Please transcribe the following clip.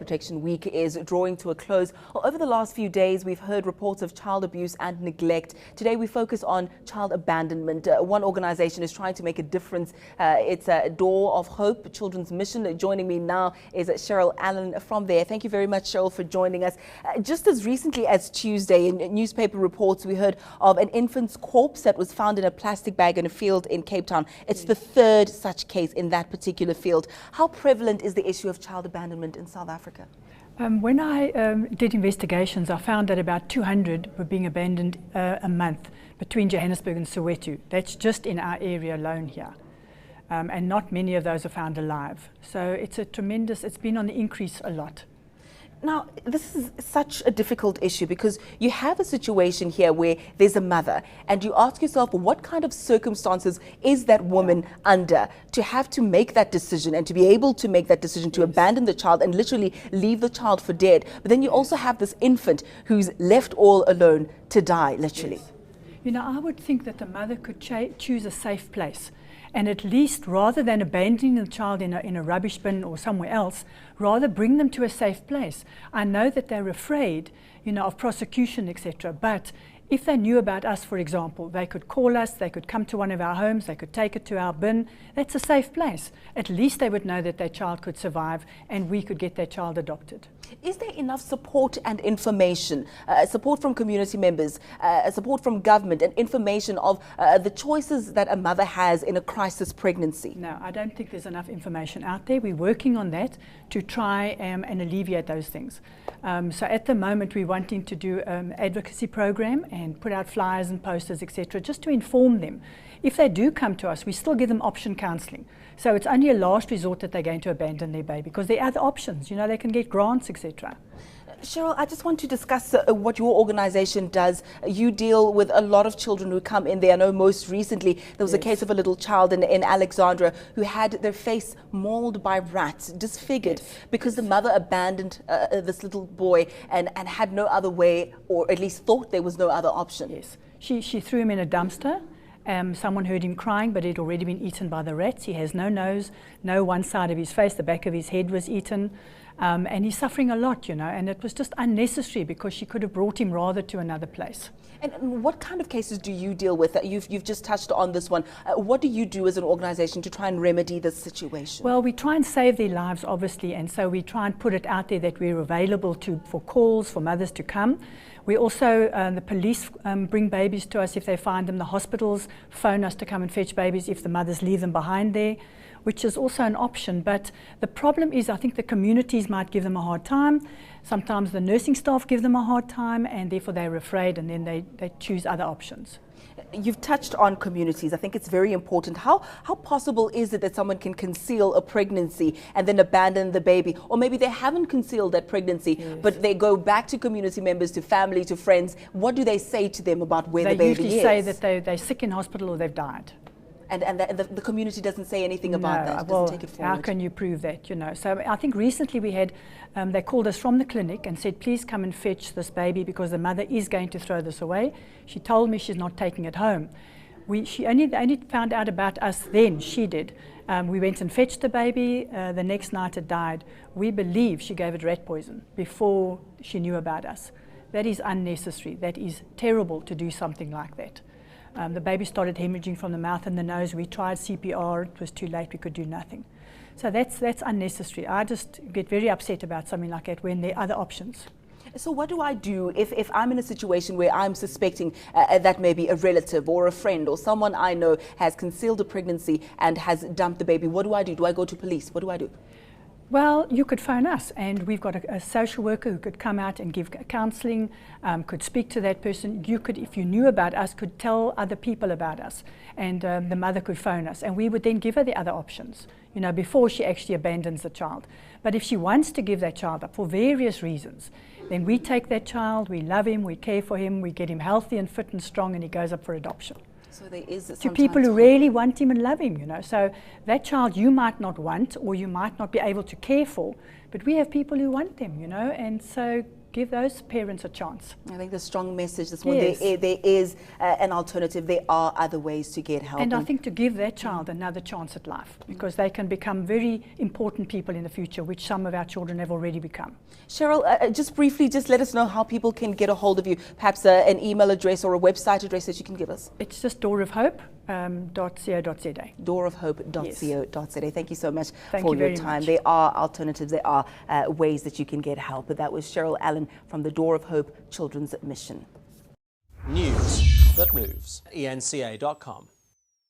Protection Week is drawing to a close. Well, over the last few days, we've heard reports of child abuse and neglect. Today, we focus on child abandonment. One organization is trying to make a difference. It's a Door of Hope, Children's Mission. Joining me now is Cheryl Allen from there. Thank you very much, Cheryl, for joining us. Just as recently as Tuesday, in newspaper reports, we heard of an infant's corpse that was found in a plastic bag in a field in Cape Town. It's the third such case in that particular field. How prevalent is the issue of child abandonment in South Africa? When I did investigations, I found that about 200 were being abandoned a month between Johannesburg and Soweto. That's just in our area alone here. And not many of those are found alive. So it's it's been on the increase a lot. Now, this is such a difficult issue because you have a situation here where there's a mother and you ask yourself, what kind of circumstances is that woman under to have to make that decision and to be able to make that decision to abandon the child and literally leave the child for dead. But then you also have this infant who's left all alone to die, literally. Yes. You know, I would think that the mother could choose a safe place. And at least, rather than abandoning the child in a rubbish bin or somewhere else, rather bring them to a safe place. I know that they're afraid, you know, of prosecution, etc. But if they knew about us, for example, they could call us, they could come to one of our homes, they could take it to our bin. That's a safe place. At least they would know that their child could survive and we could get their child adopted. Is there enough support and information, support from community members, support from government and information of the choices that a mother has in a crisis pregnancy? No, I don't think there's enough information out there. We're working on that to try and alleviate those things. So at the moment we're wanting to do an advocacy program and put out flyers and posters, etc., just to inform them. If they do come to us, we still give them option counselling. So it's only a last resort that they're going to abandon their baby because there are other options. You know, they can get grants, etc. Cheryl, I just want to discuss what your organization does. You deal with a lot of children who come in there. I know most recently there was a case of a little child in Alexandra who had their face mauled by rats, disfigured, because the mother abandoned this little boy and had no other way, or at least thought there was no other option. Yes, she threw him in a dumpster. Someone heard him crying, but he'd already been eaten by the rats. He has no nose, no one side of his face, the back of his head was eaten. And he's suffering a lot, you know, and it was just unnecessary because she could have brought him rather to another place. And what kind of cases do you deal with? You've just touched on this one. What do you do as an organization to try and remedy this situation? Well, we try and save their lives, obviously, and so we try and put it out there that we're available for calls for mothers to come. We also, the police bring babies to us if they find them. The hospitals phone us to come and fetch babies if the mothers leave them behind there, which is also an option. But the problem is, I think the communities might give them a hard time. Sometimes the nursing staff give them a hard time, and therefore they're afraid, and then they choose other options. You've touched on communities. I think it's very important. How possible is it that someone can conceal a pregnancy and then abandon the baby? Or maybe they haven't concealed that pregnancy, but they go back to community members, to family, to friends. What do they say to them about where the baby is? They usually say that they're sick in hospital or they've died. And the community doesn't say anything about that? Well, doesn't take it forward? how can you prove that, you know? So I think recently we had, they called us from the clinic and said, please come and fetch this baby because the mother is going to throw this away. She told me she's not taking it home. She only found out about us then, she did. We went and fetched the baby. The next night it died. We believe she gave it rat poison before she knew about us. That is unnecessary. That is terrible to do something like that. The baby started hemorrhaging from the mouth and the nose. We tried CPR. It was too late. We could do nothing. So that's unnecessary. I just get very upset about something like that when there are other options. So what do I do if I'm in a situation where I'm suspecting that maybe a relative or a friend or someone I know has concealed a pregnancy and has dumped the baby? What do I do? Do I go to police? What do I do? Well, you could phone us, and we've got a social worker who could come out and give counselling, could speak to that person. You could, if you knew about us, could tell other people about us, and the mother could phone us, and we would then give her the other options, you know, before she actually abandons the child. But if she wants to give that child up for various reasons, then we take that child, we love him, we care for him, we get him healthy and fit and strong, and he goes up for adoption. So there is to people who really want him and love him, you know. So that child you might not want or you might not be able to care for, but we have people who want them, you know, and so Give those parents a chance. I think the strong message this one, Yes. there is an alternative. There are other ways to get help. And I think to give that child another chance at life, because they can become very important people in the future, which some of our children have already become. Cheryl, just briefly, just let us know how people can get a hold of you. Perhaps an email address or a website address that you can give us. It's just doorofhope.co.za. Doorofhope.co.za. Thank you so much Thank for you your very time. much. There are alternatives. There are ways that you can get help. But that was Cheryl Allen from the Door of Hope Children's Mission. News that moves. eNCA.com.